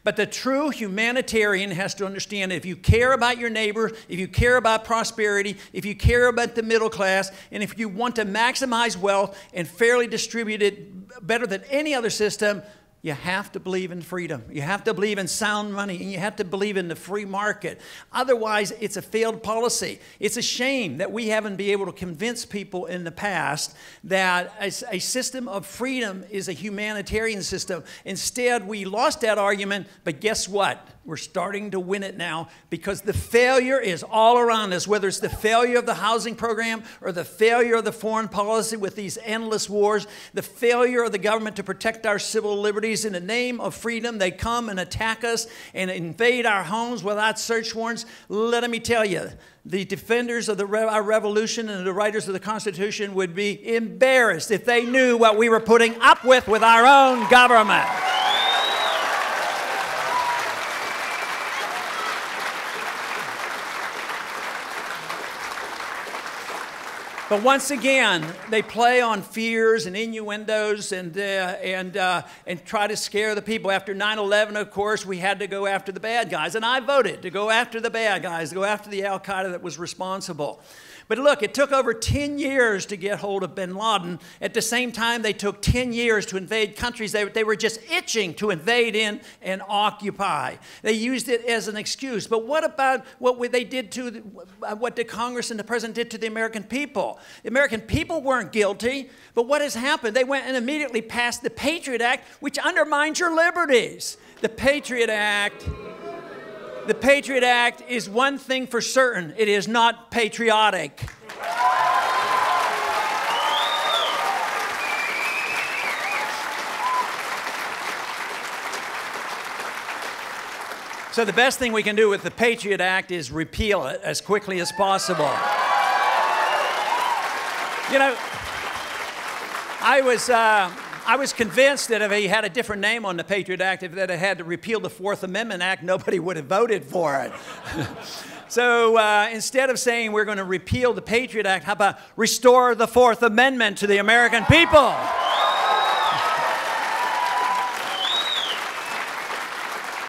But the true humanitarian has to understand that if you care about your neighbor, if you care about prosperity, if you care about the middle class, and if you want to maximize wealth and fairly distribute it better than any other system, you have to believe in freedom. You have to believe in sound money, and you have to believe in the free market. Otherwise, it's a failed policy. It's a shame that we haven't been able to convince people in the past that a system of freedom is a humanitarian system. Instead, we lost that argument, but guess what? We're starting to win it now because the failure is all around us, whether it's the failure of the housing program or the failure of the foreign policy with these endless wars, the failure of the government to protect our civil liberties. In the name of freedom, they come and attack us and invade our homes without search warrants. Let me tell you, the defenders of our revolution and the writers of the Constitution would be embarrassed if they knew what we were putting up with our own government. But once again, they play on fears and innuendos and try to scare the people. After 9/11, of course, we had to go after the bad guys. And I voted to go after the bad guys, to go after the al-Qaeda that was responsible. But look, it took over 10 years to get hold of bin Laden. At the same time, they took 10 years to invade countries they were just itching to invade in and occupy. They used it as an excuse. But what about what they did to, what the Congress and the President did to the American people? The American people weren't guilty, but what has happened? They went and immediately passed the Patriot Act, which undermines your liberties. The Patriot Act is one thing for certain. It is not patriotic. So the best thing we can do with the Patriot Act is repeal it as quickly as possible. You know, I was convinced that if he had a different name on the Patriot Act, if that it had to repeal the Fourth Amendment Act, nobody would have voted for it. So instead of saying we're going to repeal the Patriot Act, how about restore the Fourth Amendment to the American people?